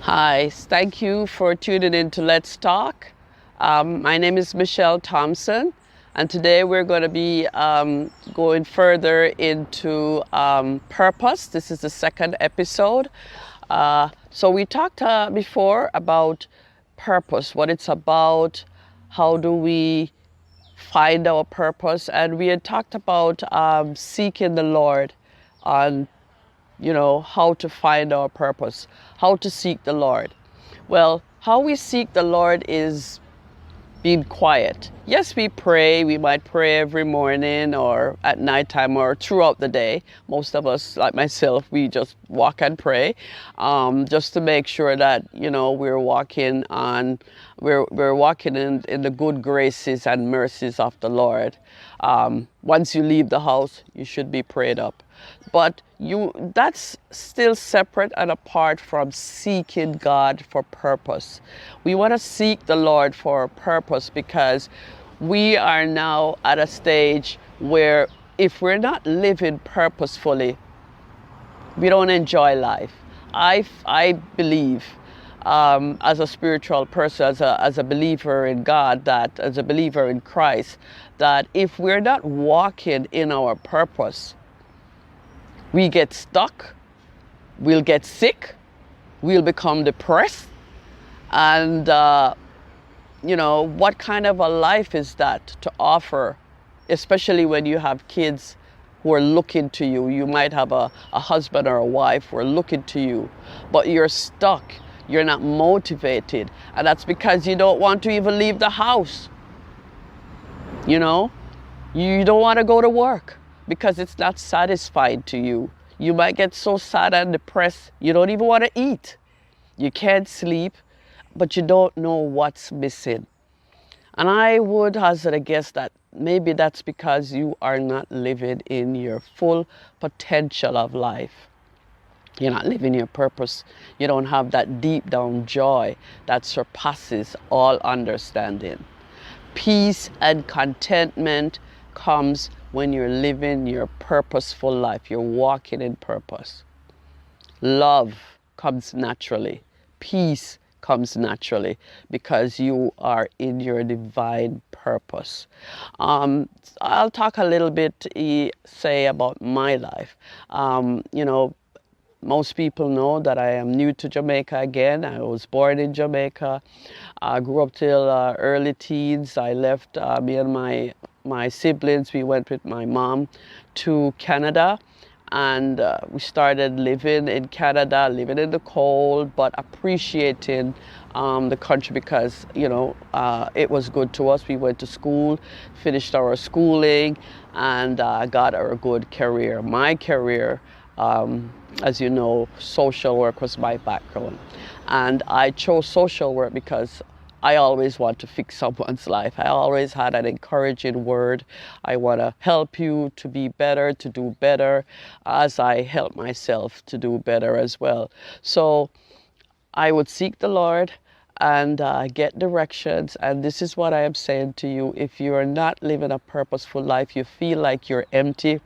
Hi, thank you for tuning in to Let's Talk. My name is Michelle Thompson, and today we're going to be going further into purpose. This is the second episode. So we talked before about purpose, what it's about, how do we find our purpose, and we had talked about seeking the Lord on how to find our purpose, how to seek the Lord. Well, how we seek the Lord is being quiet. Yes, we pray. We might pray every morning or at nighttime or throughout the day. Most of us, like myself, we just walk and pray, just to make sure that we're walking in the good graces and mercies of the Lord. Once you leave the house, you should be prayed up. But that's still separate and apart from seeking God for purpose. We want to seek the Lord for purpose because we are now at a stage where if we're not living purposefully, we don't enjoy life. I believe, as a spiritual person, as a believer in God, that as a believer in Christ, that if we're not walking in our purpose, we get stuck, we'll get sick, we'll become depressed. And, what kind of a life is that to offer, especially when you have kids who are looking to you? You might have a husband or a wife who are looking to you, but you're stuck, you're not motivated. And that's because you don't want to even leave the house. You don't want to go to work because it's not satisfying to you. You might get so sad and depressed, you don't even want to eat. You can't sleep, but you don't know what's missing. And I would hazard a guess that maybe that's because you are not living in your full potential of life. You're not living your purpose. You don't have that deep down joy that surpasses all understanding. Peace and contentment comes when you're living your purposeful life. You're walking in purpose. Love comes naturally. Peace comes naturally because you are in your divine purpose. I'll talk a little bit, say, about my life. Most people know that I am new to Jamaica again. I was born in Jamaica. I grew up till early teens. I left, me and my siblings, we went with my mom to Canada, and we started living in Canada, living in the cold, but appreciating the country because, it was good to us. We went to school, finished our schooling, and got our good career. My career, as you know, social work was my background. And I chose social work because I always want to fix someone's life. I always had an encouraging word. I want to help you to be better, to do better, as I help myself to do better as well. So I would seek the Lord and get directions. And this is what I am saying to you. If you are not living a purposeful life, you feel like you're empty,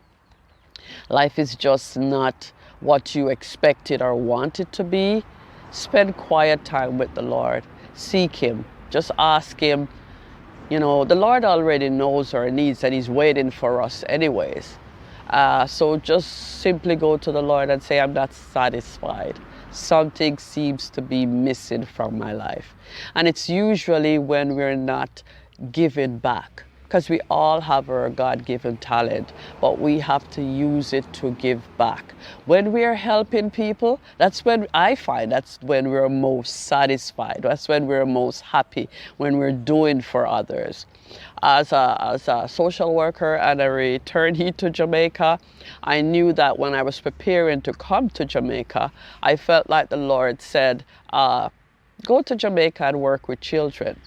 life is just not what you expected or wanted to be, spend quiet time with the Lord. Seek Him. Just ask Him. The Lord already knows our needs and He's waiting for us anyways. So just simply go to the Lord and say, I'm not satisfied. Something seems to be missing from my life. And it's usually when we're not giving back. Because we all have our God-given talent, but we have to use it to give back. When we are helping people, that's when we're most satisfied. That's when we're most happy, when we're doing for others. As a social worker and a returnee to Jamaica, I knew that when I was preparing to come to Jamaica, I felt like the Lord said, go to Jamaica and work with children.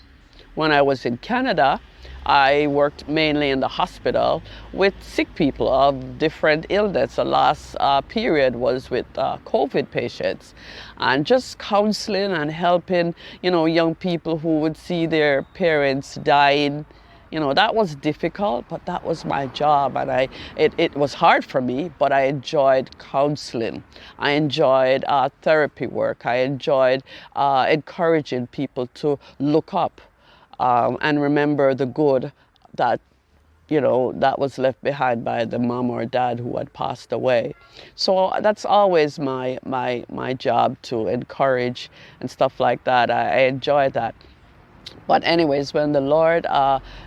When I was in Canada, I worked mainly in the hospital with sick people of different illness. The last period was with COVID patients, and just counseling and helping, young people who would see their parents dying That was difficult, but that was my job, and it was hard for me, but I enjoyed counseling. I enjoyed therapy work. I enjoyed encouraging people to look up and remember the good that that was left behind by the mom or dad who had passed away. So that's always my job, to encourage and stuff like that. I enjoy that. But anyways, when the Lord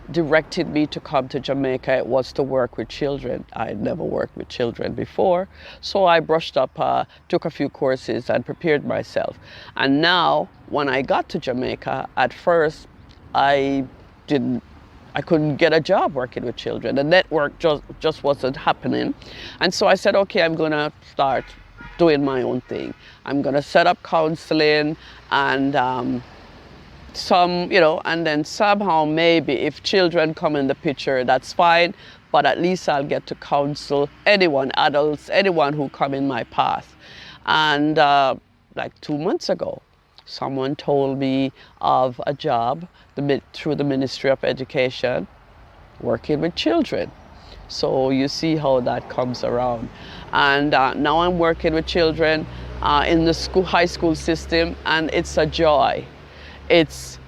directed me to come to Jamaica, it was to work with children. I had never worked with children before. So I brushed up, took a few courses and prepared myself. And now, when I got to Jamaica, at first, I couldn't get a job working with children. The network just wasn't happening. And so I said, okay, I'm going to start doing my own thing. I'm going to set up counseling and and then somehow maybe if children come in the picture, that's fine, but at least I'll get to counsel anyone, adults, anyone who come in my path. And like 2 months ago, someone told me of a job through the Ministry of Education working with children. So you see how that comes around. And now I'm working with children in the high school system, and it's a joy. It's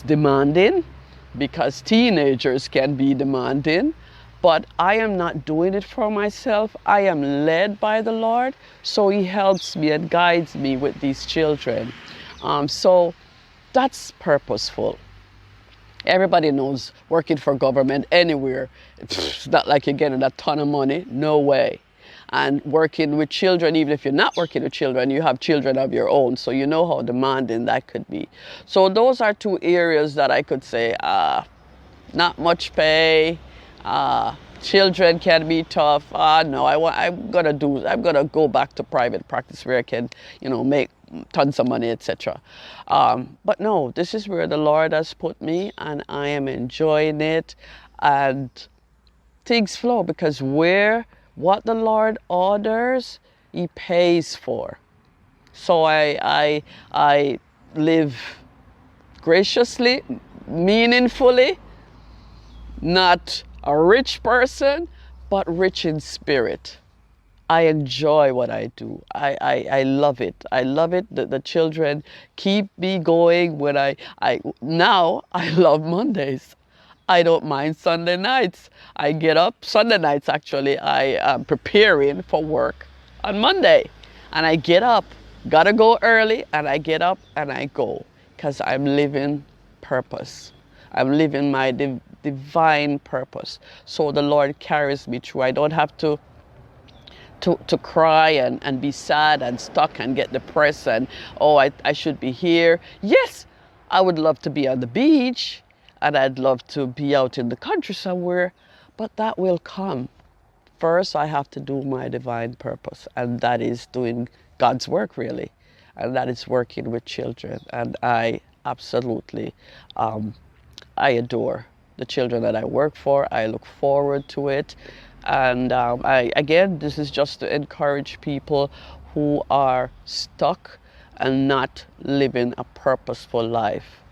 demanding, because teenagers can be demanding, but I am not doing it for myself. I am led by the Lord, so He helps me and guides me with these children. So that's purposeful. Everybody knows working for government anywhere, it's not like you're getting a ton of money, no way. And working with children, even if you're not working with children, you have children of your own, so you know how demanding that could be. So those are two areas that I could say, not much pay, children can be tough. No, I'm gonna go back to private practice where I can, make tons of money, etc. But no, this is where the Lord has put me, and I am enjoying it, and things flow, because what the Lord orders, He pays for. So I live graciously, meaningfully, not a rich person, but rich in spirit. I enjoy what I do. I love it. I love it. The children keep me going. Now I love Mondays. I don't mind Sunday nights. I get up Sunday nights, actually. I am preparing for work on Monday, and I get up, gotta go early, and I get up and I go, because I'm living purpose. I'm living my divine purpose. So the Lord carries me through. I don't have to cry and be sad and stuck and get depressed and, I should be here. Yes, I would love to be on the beach, and I'd love to be out in the country somewhere, but that will come. First, I have to do my divine purpose, and that is doing God's work, really, and that is working with children. And I absolutely, I adore the children that I work for. I look forward to it. And again, this is just to encourage people who are stuck and not living a purposeful life.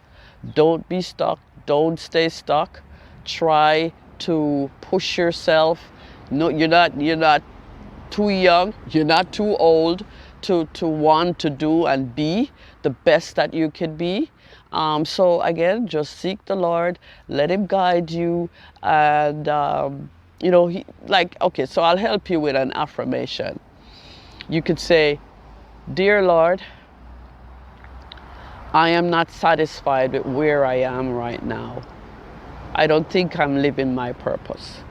Don't be stuck. Don't stay stuck. Try to push yourself. No, you're not too young. You're not too old to want to do and be the best that you can be. So again, just seek the Lord. Let Him guide you. And so I'll help you with an affirmation. You could say, "Dear Lord, I am not satisfied with where I am right now. I don't think I'm living my purpose.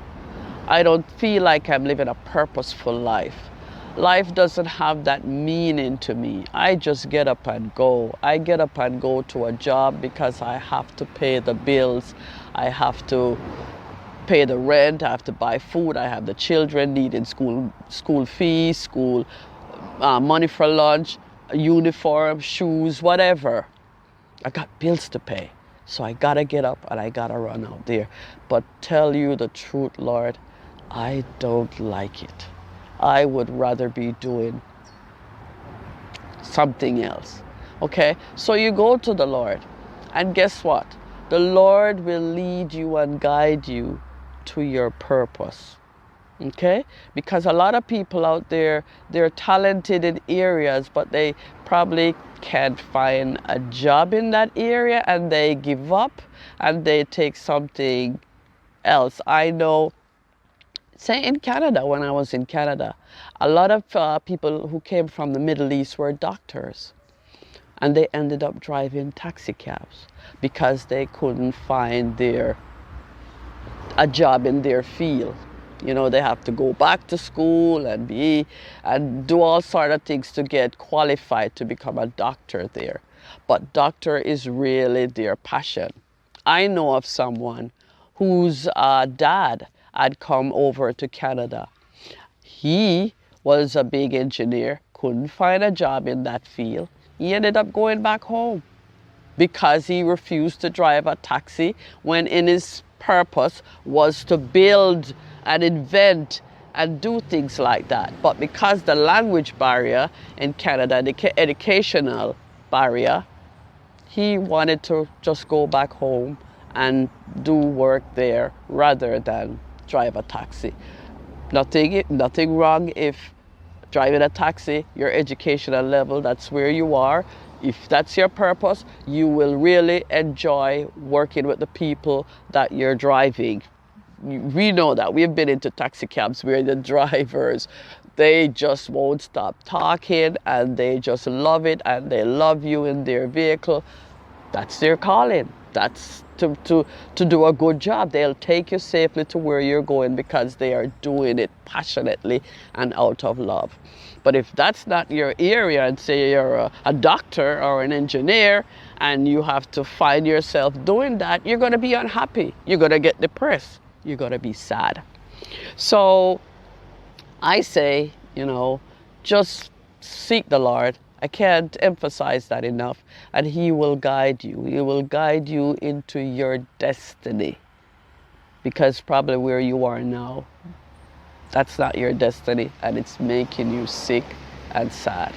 I don't feel like I'm living a purposeful life. Life doesn't have that meaning to me. I just get up and go. I get up and go to a job because I have to pay the bills. I have to pay the rent. I have to buy food. I have the children needing school fees, money for lunch, uniform, shoes, whatever. I got bills to pay. So I gotta get up and I gotta run out there. But tell you the truth, Lord, I don't like it. I would rather be doing something else." Okay? So you go to the Lord, and guess what? The Lord will lead you and guide you to your purpose. Okay? Because a lot of people out there, they're talented in areas, but they probably can't find a job in that area and they give up and they take something else. I know, say in Canada, when I was in Canada, a lot of people who came from the Middle East were doctors, and they ended up driving taxi cabs because they couldn't find a job in their field. You know, they have to go back to school and do all sort of things to get qualified to become a doctor there. But doctor is really their passion. I know of someone whose dad had come over to Canada. He was a big engineer, couldn't find a job in that field. He ended up going back home because he refused to drive a taxi when in his purpose was to build and invent and do things like that. But because the language barrier in Canada, the educational barrier, he wanted to just go back home and do work there rather than drive a taxi. Nothing wrong if driving a taxi, your educational level, that's where you are. If that's your purpose, you will really enjoy working with the people that you're driving. We know that. We've been into taxi cabs where the drivers, they just won't stop talking and they just love it and they love you in their vehicle. That's their calling. That's to do a good job. They'll take you safely to where you're going because they are doing it passionately and out of love. But if that's not your area, and say you're a doctor or an engineer and you have to find yourself doing that, you're going to be unhappy. You're going to get depressed. You're going to be sad. So I say, just seek the Lord. I can't emphasize that enough. And He will guide you. He will guide you into your destiny. Because probably where you are now, that's not your destiny, and it's making you sick and sad.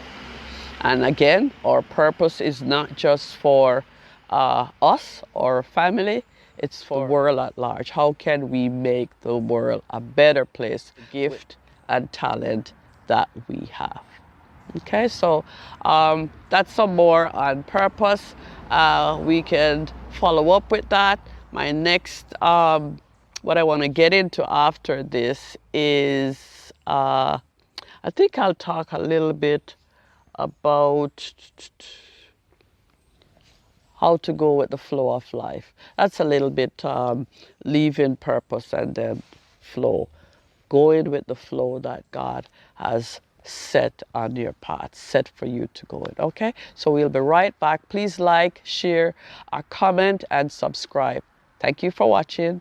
And again, our purpose is not just for us or family, it's for the world at large. How can we make the world a better place? Gift and talent that we have. Okay, so that's some more on purpose. We can follow up with that. My next, what I want to get into after this is, I think I'll talk a little bit about how to go with the flow of life. That's a little bit leaving purpose and then flow. Going with the flow that God has set on your path, set for you to go in. Okay, so we'll be right back. Please like, share, comment, and subscribe. Thank you for watching.